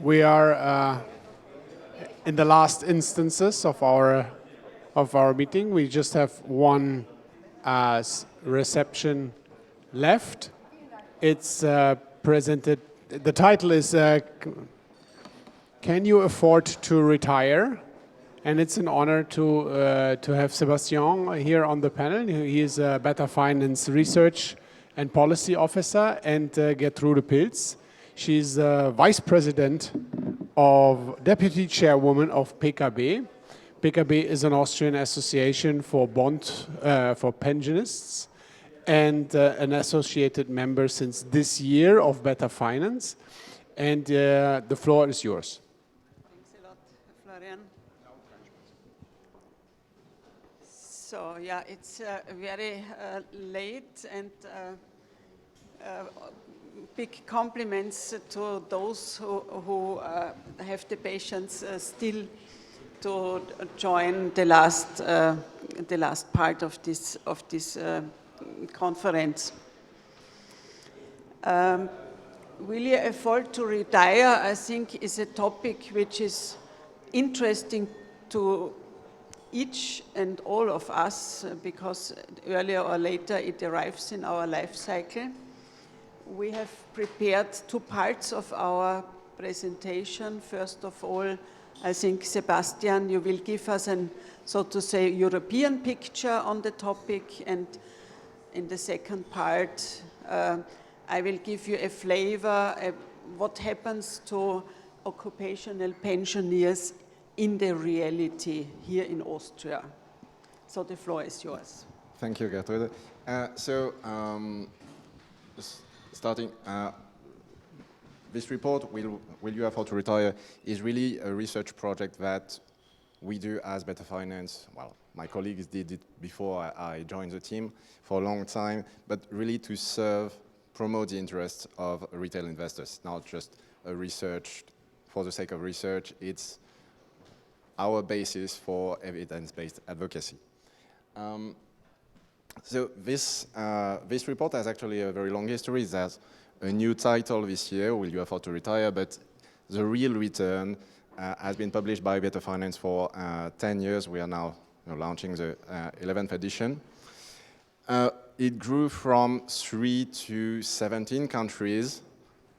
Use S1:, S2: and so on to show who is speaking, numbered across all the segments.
S1: We are in the last instances of our meeting. We just have one reception left. It's presented. The title is "Can you afford to retire?" And it's an honor to have Sebastien here on the panel. He is a Better Finance Research and Policy Officer, and Gertrude Pilz. She's Vice President of Deputy Chairwoman of PEKABE. PEKABE is an Austrian association for for pensionists, and an associated member since this year of Better Finance. And the floor is yours.
S2: Thanks a lot, Florian. So yeah, it's very late, and big compliments to those who have the patience still to join the last part of this conference. Will you afford to retire? I think is a topic which is interesting to each and all of us, because earlier or later it arrives in our life cycle. We have prepared two parts of our presentation. First of all, I think, Sebastien, you will give us an, so to say, European picture on the topic, and in the second part, I will give you a flavor of what happens to occupational pensioners in the reality here in Austria. So the floor is yours.
S3: Thank you, Gertrude. Starting, this report, Will You Afford to Retire, is really a research project that we do as Better Finance. Well, my colleagues did it before I joined the team for a long time, but really to promote the interests of retail investors, not just a research for the sake of research. It's our basis for evidence-based advocacy. So this report has actually a very long history. It has a new title this year, Will You Afford to Retire? But the real return has been published by Better Finance for 10 years. We are now launching the 11th edition. It grew from 3 to 17 countries,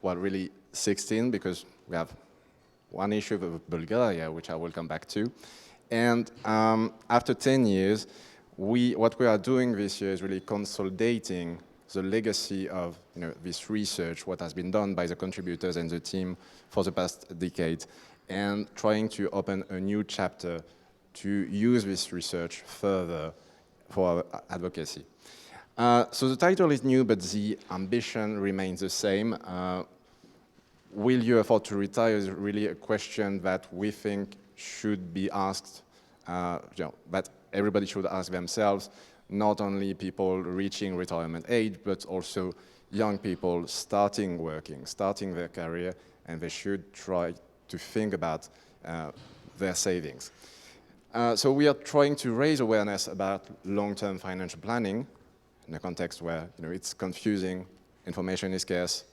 S3: well, really 16, because we have one issue of Bulgaria, which I will come back to. And after 10 years, what we are doing this year is really consolidating the legacy of this research, what has been done by the contributors and the team for the past decade, and trying to open a new chapter to use this research further for advocacy. So the title is new, but the ambition remains the same. Will you afford to retire is really a question that we think should be asked, that everybody should ask themselves, not only people reaching retirement age, but also young people starting working, starting their career, and they should try to think about their savings. So we are trying to raise awareness about long-term financial planning in a context where it's confusing, information is scarce,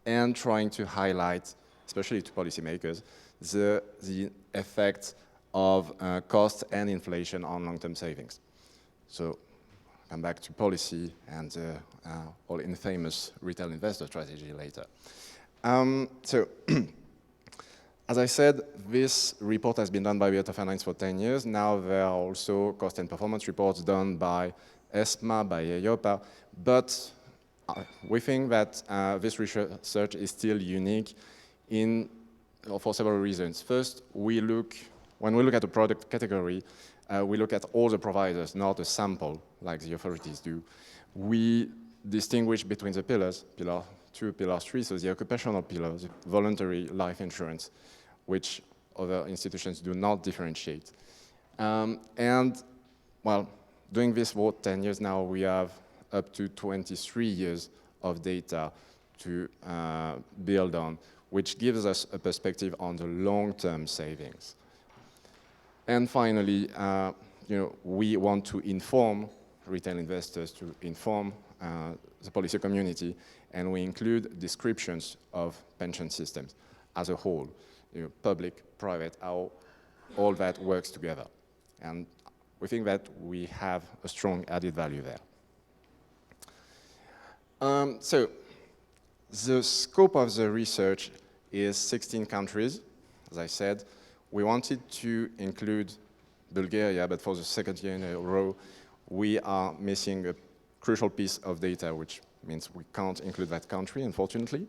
S3: and trying to highlight, especially to policymakers, the effect of cost and inflation on long-term savings. So come back to policy and all infamous retail investor strategy later. As I said, this report has been done by Better Finance for 10 years. Now there are also cost and performance reports done by ESMA, by EIOPA, but we think that this research is still unique for several reasons. First, when we look at a product category, we look at all the providers, not a sample like the authorities do. We distinguish between the pillars, pillar 2, pillar 3, so the occupational pillar, the voluntary life insurance, which other institutions do not differentiate. And, well, doing this for 10 years now, we have up to 23 years of data to build on, which gives us a perspective on the long-term savings. And finally, we want to inform retail investors, to inform the policy community, and we include descriptions of pension systems. as a whole, public, private, how all that works together. And we think that we have a strong added value there. So the scope of the research is 16 countries. As I said, we wanted to include Bulgaria, but for the second year in a row, we are missing a crucial piece of data, which means we can't include that country, unfortunately.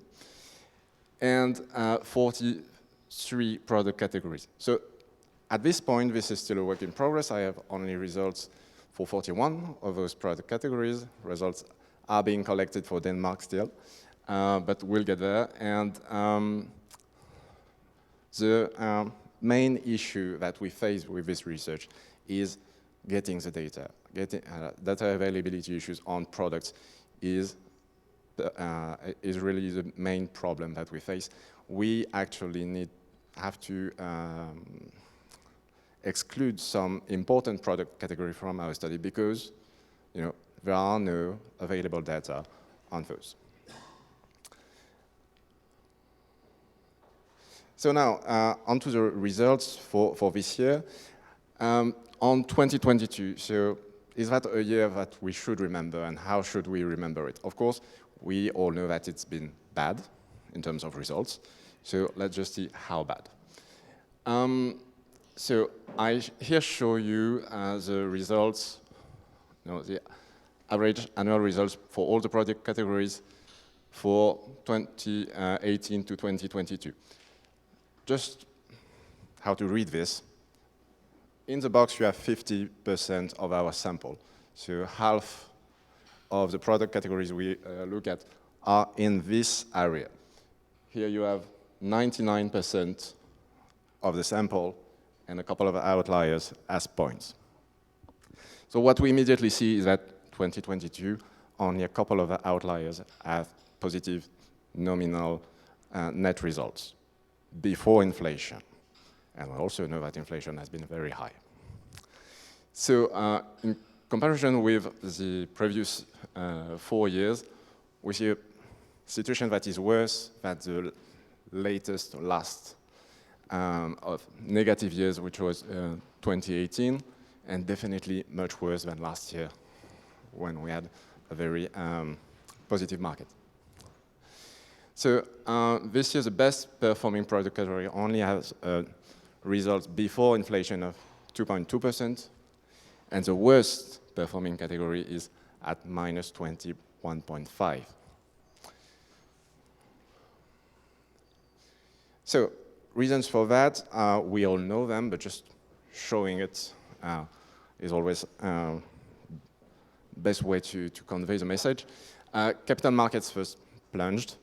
S3: And 43 product categories. So at this point, this is still a work in progress. I have only results for 41 of those product categories. Results are being collected for Denmark still, but we'll get there. And the main issue that we face with this research is getting the data. Data availability issues on products is really the main problem that we face. We actually have to exclude some important product category from our study because there are no available data on those. So now, onto the results for this year. On 2022, so is that a year that we should remember, and how should we remember it? Of course, we all know that it's been bad in terms of results, so let's just see how bad. So I here show you the results, the average annual results for all the product categories for 2018 to 2022. Just how to read this. In the box, you have 50% of our sample. So half of the product categories we look at are in this area. Here you have 99% of the sample and a couple of outliers as points. So what we immediately see is that 2022, only a couple of outliers have positive nominal net results before inflation. And we also know that inflation has been very high. So in comparison with the previous 4 years, we see a situation that is worse than the last of negative years, which was 2018, and definitely much worse than last year when we had a very positive market. So this year, the best performing product category only has results before inflation of 2.2%, and the worst performing category is at minus 21.5. So reasons for that, we all know them, but just showing it is always best way to convey the message. Capital markets first plunged.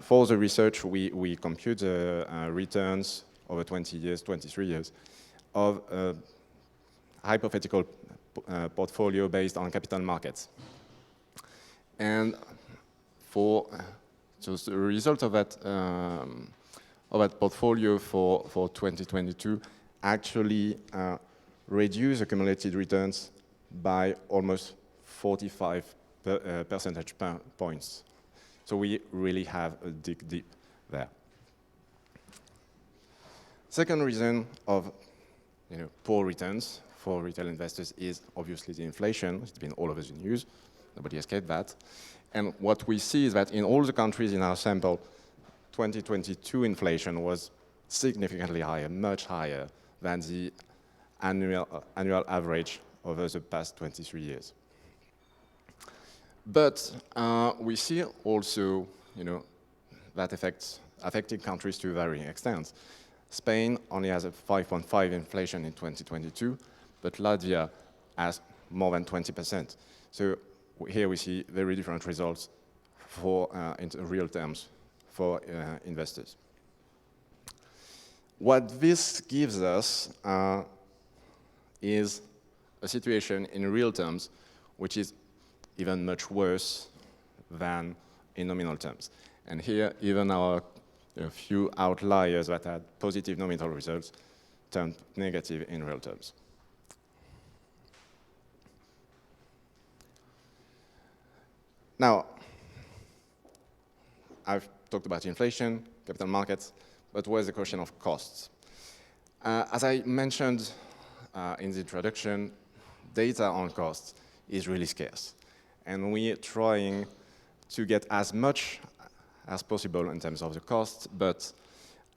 S3: For the research, we compute the returns over 20 years, 23 years of a hypothetical portfolio based on capital markets. And so the result of that portfolio for 2022 actually reduced accumulated returns by almost 45 percentage points. So we really have a dig deep there. Second reason of poor returns for retail investors is obviously the inflation. It's been all over the news. Nobody escaped that. And what we see is that in all the countries in our sample, 2022 inflation was significantly higher, much higher than the annual average over the past 23 years. But we see also, that affecting countries to varying extents. Spain only has a 5.5 inflation in 2022, but Latvia has more than 20%. So here we see very different results for in real terms for investors. What this gives us is a situation in real terms which is even much worse than in nominal terms. And here, even our few outliers that had positive nominal results turned negative in real terms. Now, I've talked about inflation, capital markets, but where's the question of costs? As I mentioned in the introduction, data on costs is really scarce. And we're trying to get as much as possible in terms of the cost, but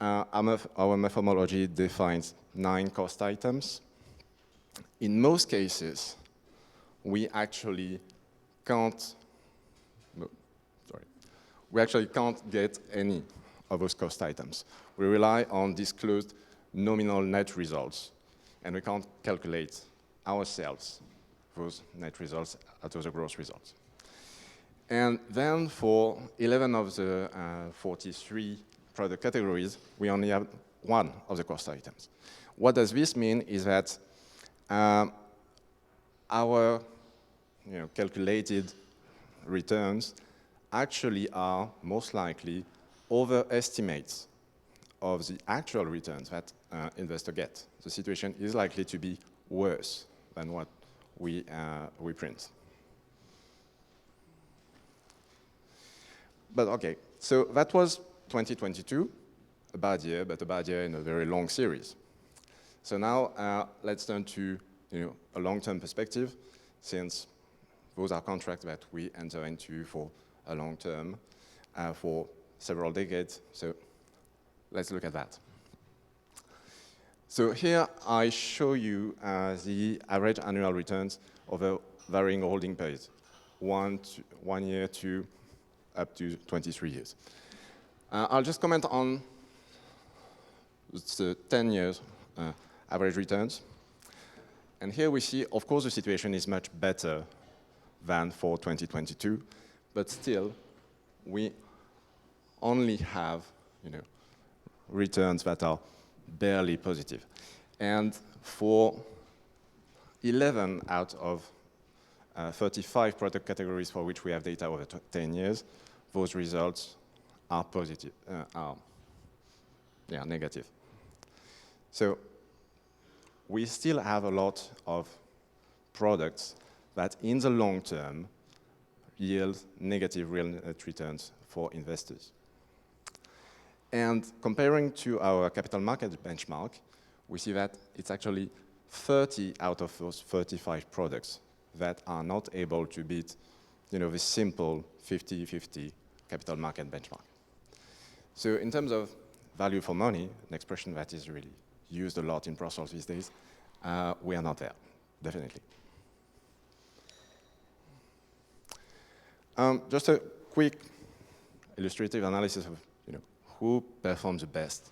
S3: our methodology defines 9 cost items. In most cases, we actually can't get any of those cost items. We rely on disclosed nominal net results, and we can't calculate ourselves those net results out of the gross results. And then for 11 of the 43 product categories, we only have 1 of the cost items. What does this mean is that our calculated returns actually are most likely overestimates of the actual returns that investors get. The situation is likely to be worse than what we print. But okay, so that was 2022, a bad year, but a bad year in a very long series. So now let's turn to a long-term perspective, since those are contracts that we enter into for a long term, for several decades. So let's look at that. So here I show you the average annual returns over varying holding periods, 1 year to up to 23 years. I'll just comment on the 10 years average returns. And here we see, of course, the situation is much better than for 2022, but still, we only have returns that are barely positive. And for 11 out of 35 product categories for which we have data over 10 years, those results are positive, negative. So we still have a lot of products that in the long term yield negative real net returns for investors. And comparing to our capital market benchmark, we see that it's actually 30 out of those 35 products that are not able to beat the simple 50-50 capital market benchmark. So in terms of value for money, an expression that is really used a lot in Brussels these days, we are not there, definitely. Just a quick illustrative analysis of who performs the best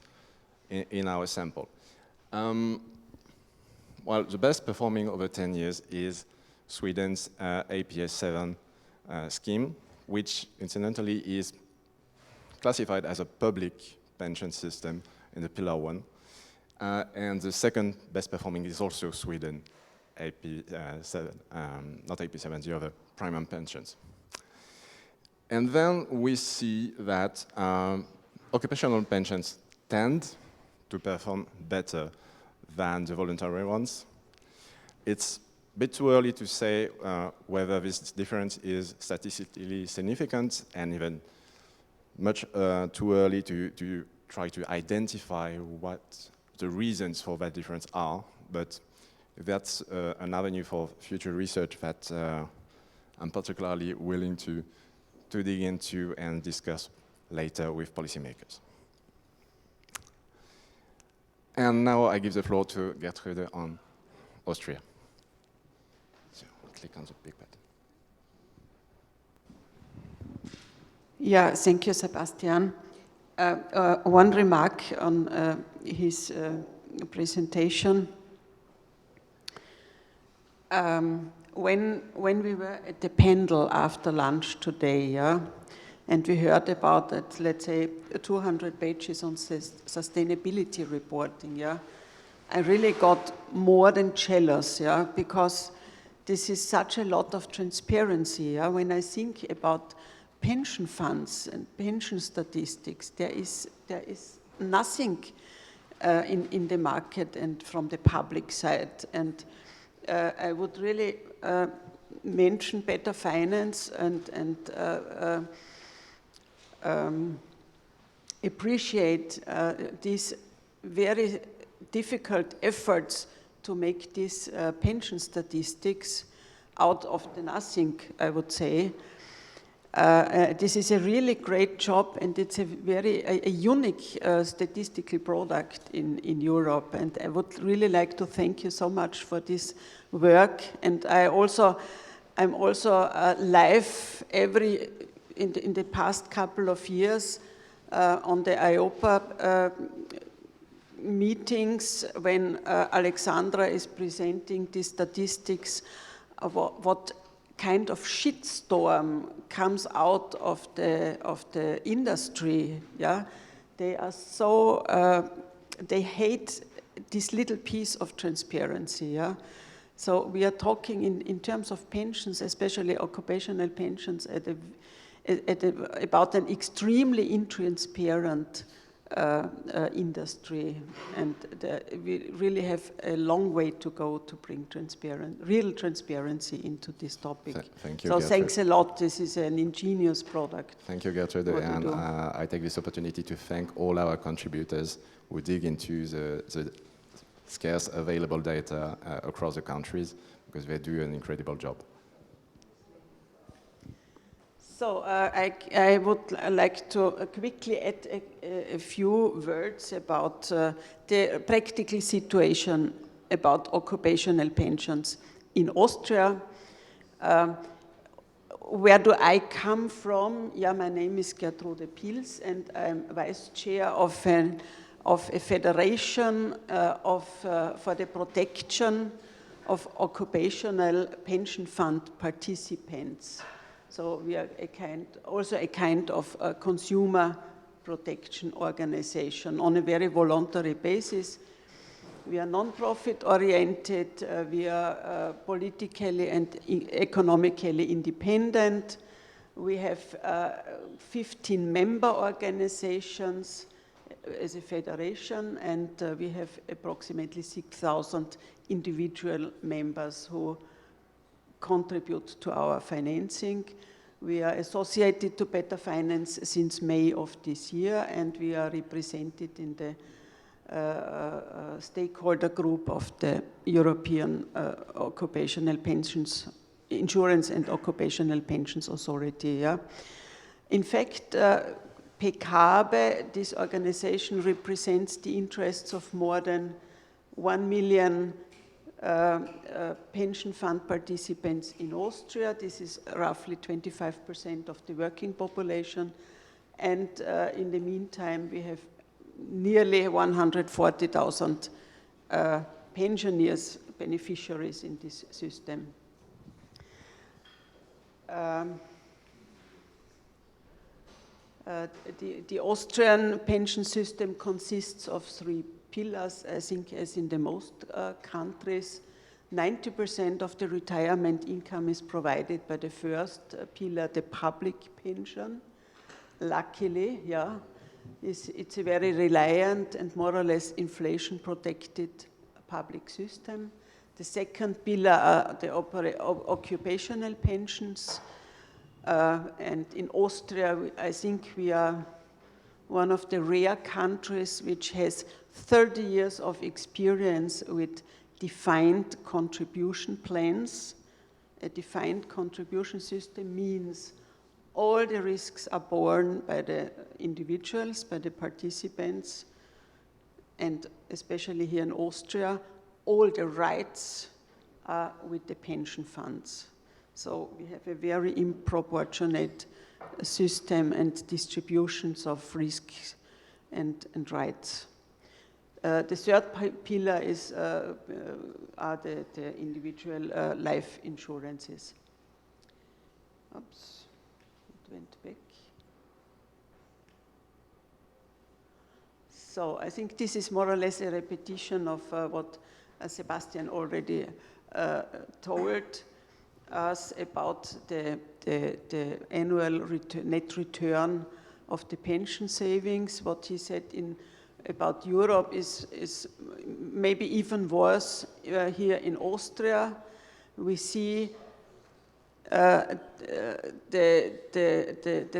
S3: in our sample. Well, the best performing over 10 years is Sweden's APS 7 scheme, which incidentally is classified as a public pension system in the Pillar 1. And the second best performing is also Sweden, AP7, not AP7, the other primary pensions. And then we see that occupational pensions tend to perform better than the voluntary ones. It's a bit too early to say whether this difference is statistically significant, and even much too early to try to identify what the reasons for that difference are, but that's an avenue for future research that I'm particularly willing to dig into and discuss later with policymakers. And now I give the floor to Gertrude on Austria. So click on the big button.
S2: Yeah, thank you, Sebastien. One remark on his presentation. When we were at the Pendel after lunch today, yeah, and we heard about it, let's say 200 pages on sustainability reporting, yeah, I really got more than jealous, yeah, because this is such a lot of transparency, yeah. When I think about pension funds and pension statistics, there is nothing in the market and from the public side, and I would really mention Better Finance and appreciate these very difficult efforts to make these pension statistics out of the nothing, I would say. This is a really great job, and it's a unique statistical product in Europe. And I would really like to thank you so much for this work. And I'm also live in the past couple of years on the IOPA meetings when Alexandra is presenting the statistics of what kind of shitstorm comes out of the industry. Yeah, they are so they hate this little piece of transparency. Yeah, so we are talking in terms of pensions, especially occupational pensions, about an extremely intransparent industry, and we really have a long way to go to bring real transparency into this topic.
S3: Thank you,
S2: so
S3: Gertrude.
S2: Thanks a lot. This is an ingenious product.
S3: Thank you, Gertrude, and I take this opportunity to thank all our contributors who dig into the scarce available data across the countries, because they do an incredible job.
S2: So I would like to quickly add a few words about the practical situation about occupational pensions in Austria. Where do I come from? Yeah, my name is Gertrude Pils, and I'm vice chair of a federation for the protection of occupational pension fund participants. So we are also a kind of a consumer protection organization on a very voluntary basis. We are non-profit oriented, we are politically and economically independent. We have 15 member organizations as a federation, and we have approximately 6,000 individual members who contribute to our financing. We are associated to Better Finance since May of this year, and we are represented in the stakeholder group of the European Occupational Pensions Insurance and Occupational Pensions Authority. Yeah? In fact, PEKABE, this organization, represents the interests of more than 1 million pension fund participants in Austria. This is roughly 25% of the working population. And in the meantime, we have nearly 140,000 pensioners, beneficiaries in this system. The Austrian pension system consists of 3 pillars, I think, as in the most countries. 90% of the retirement income is provided by the first pillar, the public pension. Luckily, yeah, it's a very reliant and more or less inflation-protected public system. The second pillar are the occupational pensions. And in Austria, I think we are one of the rare countries which has 30 years of experience with defined contribution plans. A defined contribution system means all the risks are borne by the individuals, by the participants, and especially here in Austria, all the rights are with the pension funds. So we have a very disproportionate system and distributions of risks and rights. The third pillar is, are the individual life insurances. Oops, it went back. So I think this is more or less a repetition of what Sebastien already told us about the annual net return of the pension savings. What he said about Europe is maybe even worse here in Austria. We see The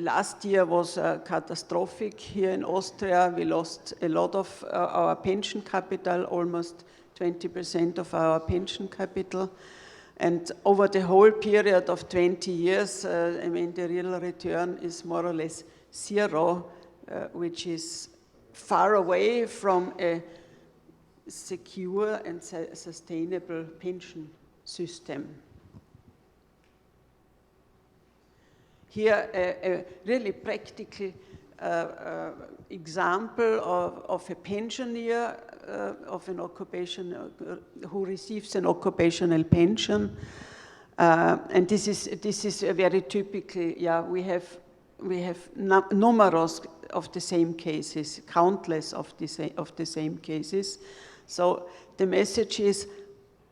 S2: last year was catastrophic here in Austria. We lost a lot of our pension capital, almost 20% of our pension capital. And over the whole period of 20 years, I mean, the real return is more or less zero, which is far away from a secure and sustainable pension system. Here, a really practical example of a pensioner of an occupation who receives an occupational pension, and this is a very typical. Yeah, we have numerous of the same cases, countless of the same cases. So the message is,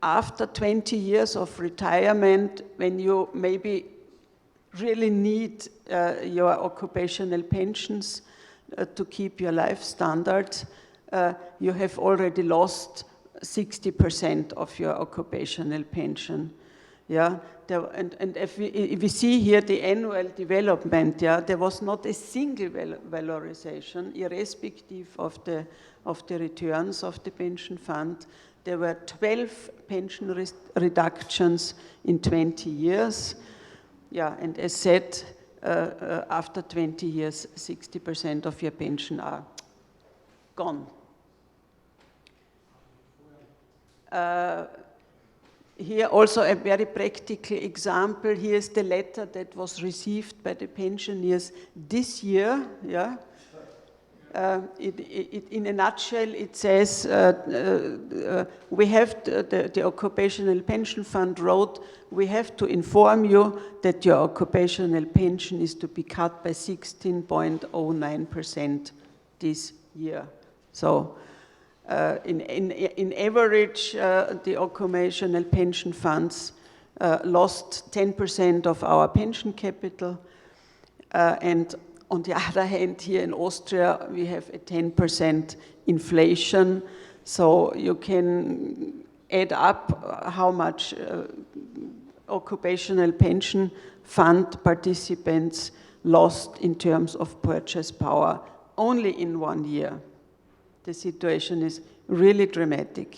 S2: after 20 years of retirement, when you maybe really need your occupational pensions to keep your life standard, you have already lost 60% of your occupational pension. Yeah, and if we see here the annual development, yeah, there was not a single valorization, irrespective of the returns of the pension fund. There were 12 pension reductions in 20 years. Yeah, and as said, after 20 years, 60% of your pension are gone. Here also a very practical example. Here's the letter that was received by the pensioners this year. Yeah. In a nutshell, it says, we have the Occupational Pension Fund wrote, we have to inform you that your occupational pension is to be cut by 16.09% this year. So in average, the occupational pension funds lost 10% of our pension capital, and on the other hand, here in Austria, we have a 10% inflation, so you can add up how much occupational pension fund participants lost in terms of purchase power only in 1 year. The situation is really dramatic.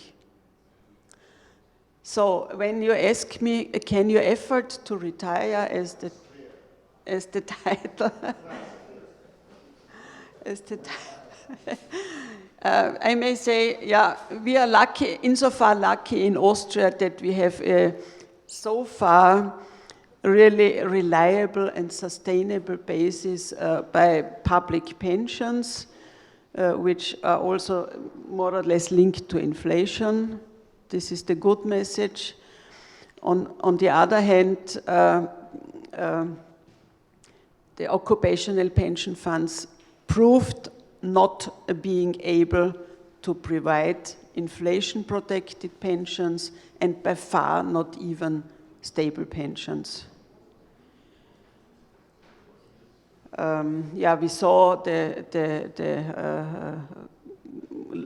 S2: So when you ask me, can you afford to retire, as the title, I may say, yeah, we are lucky, insofar lucky in Austria that we have a so far really reliable and sustainable basis by public pensions, which are also more or less linked to inflation. This is the good message. On the other hand, the occupational pension funds proved not being able to provide inflation-protected pensions, and by far not even stable pensions. Yeah, we saw the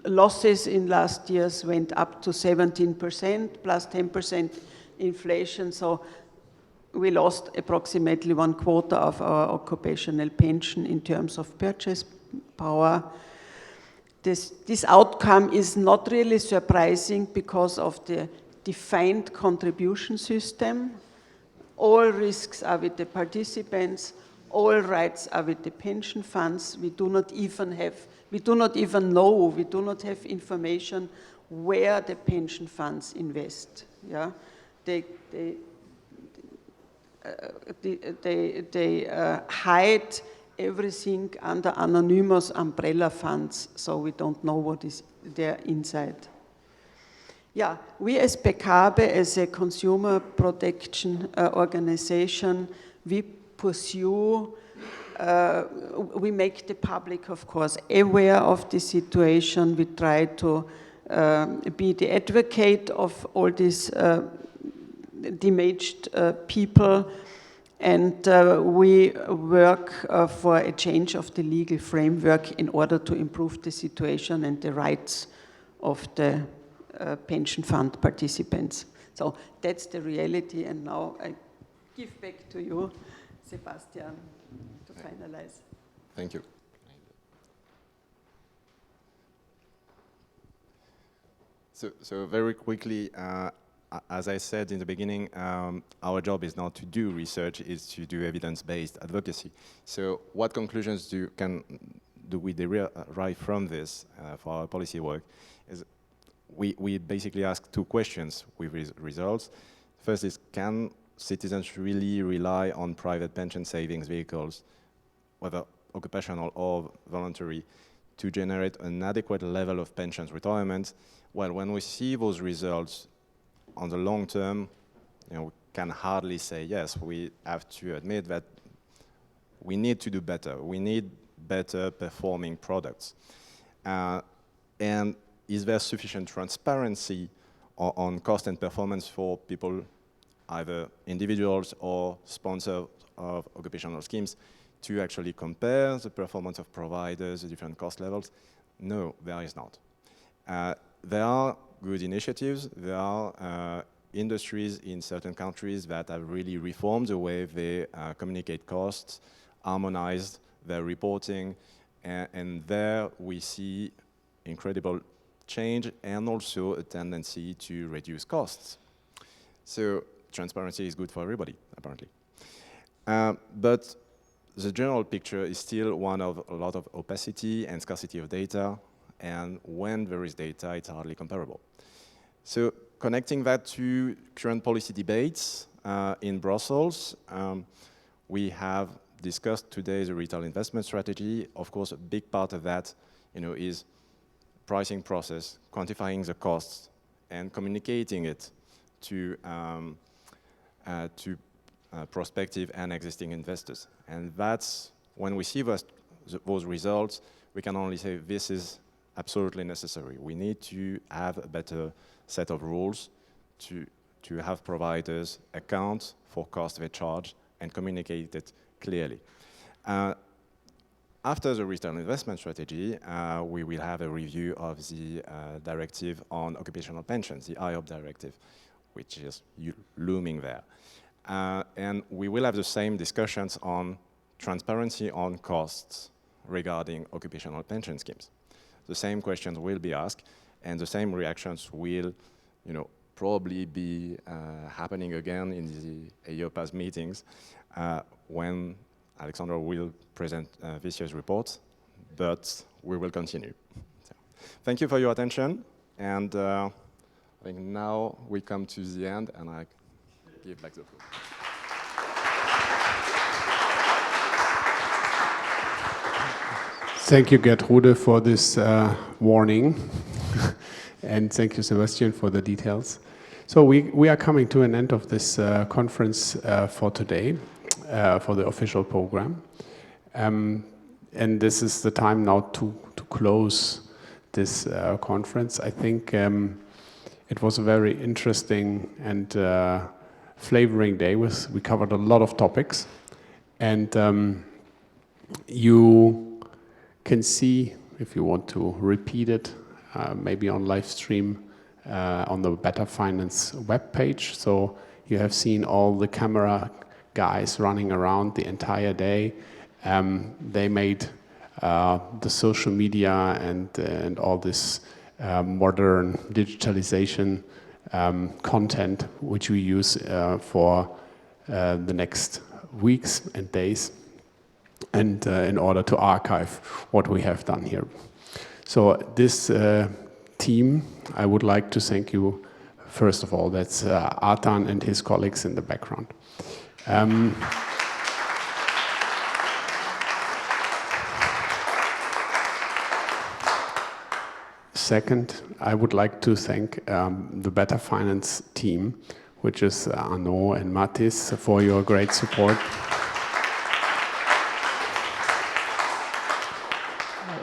S2: losses in last years went up to 17%, plus 10% inflation, so we lost approximately 1/4 of our occupational pension in terms of purchase power. This outcome is not really surprising because of the defined contribution system. All risks are with the participants, all rights are with the pension funds. We do not even have information where the pension funds invest. Yeah, they hide everything under anonymous umbrella funds, so we don't know what is there inside. Yeah, we as PEKABE, as a consumer protection organization, we pursue, we make the public, of course, aware of the situation. We try to be the advocate of all these damaged people, and we work for a change of the legal framework in order to improve the situation and the rights of the pension fund participants. So that's the reality, and now I give back to you, Sebastien, to finalize.
S3: Thank you. So very quickly, as I said in the beginning, our job is not to do research, it's to do evidence-based advocacy. So what conclusions do we derive from this for our policy work? Is we basically ask two questions with results. First is, can citizens really rely on private pension savings vehicles, whether occupational or voluntary, to generate an adequate level of pensions retirement? Well, when we see those results on the long term, we can hardly say yes. We have to admit that we need to do better. We need better performing products. And is there sufficient transparency on cost and performance for people, either individuals or sponsors of occupational schemes, to actually compare the performance of providers, the different cost levels? No, there is not. There are good initiatives. There are industries in certain countries that have really reformed the way they communicate costs, harmonized their reporting, and there we see incredible change and also a tendency to reduce costs. So transparency is good for everybody, apparently. But the general picture is still one of a lot of opacity and scarcity of data, and when there is data, it's hardly comparable. So connecting that to current policy debates in Brussels, we have discussed today the retail investment strategy. Of course, a big part of that is pricing process, quantifying the costs, and communicating it to prospective and existing investors. And that's when we see those results, we can only say this is absolutely necessary. We need to have a better set of rules to have providers account for costs they charge and communicate it clearly. After the retail investment strategy, we will have a review of the directive on occupational pensions, the IOP directive, which is looming there. And we will have the same discussions on transparency on costs regarding occupational pension schemes. The same questions will be asked, and the same reactions will, probably be happening again in the EIOPA's meetings when Alexandra will present this year's report, but we will continue. So, thank you for your attention, and I think now we come to the end, and I give back the floor.
S1: Thank you, Gertrude, for this warning. And thank you, Sebastien, for the details. So we are coming to an end of this conference for today, for the official program. And this is the time now to close this conference. I think it was a very interesting and flavoring day. We covered a lot of topics. And you can see, if you want to repeat it, maybe on live stream on the Better Finance webpage. So you have seen all the camera guys running around the entire day. They made the social media and all this modern digitalization content, which we use for the next weeks and days, and in order to archive what we have done here. So this team, I would like to thank you, first of all. That's Artan and his colleagues in the background. Second, I would like to thank the Better Finance team, which is Arnaud and Mathis, for your great support.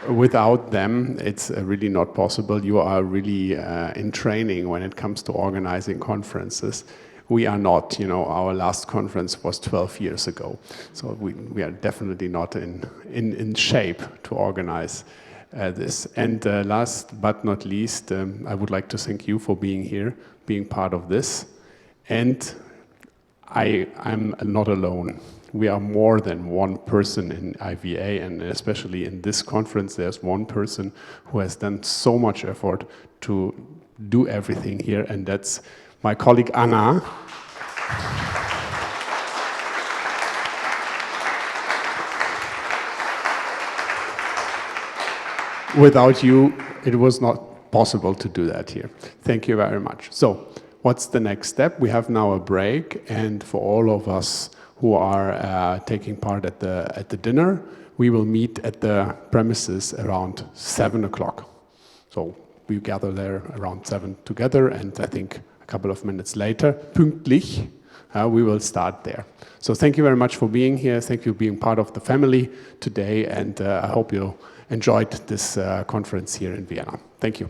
S1: Without them, it's really not possible. You are really in training when it comes to organizing conferences. We are not, our last conference was 12 years ago. So we are definitely not in shape to organize this. And last but not least, I would like to thank you for being here, being part of this. And I'm not alone. We are more than one person in IVA, and especially in this conference, there's one person who has done so much effort to do everything here, and that's my colleague Anna. Without you, it was not possible to do that here. Thank you very much. So, what's the next step? We have now a break, and for all of us who are taking part at the dinner, we will meet at the premises around 7 o'clock. So we gather there around 7 together, and I think a couple of minutes later, pünktlich, we will start there. So thank you very much for being here. Thank you for being part of the family today, and I hope you enjoyed this conference here in Vienna. Thank you.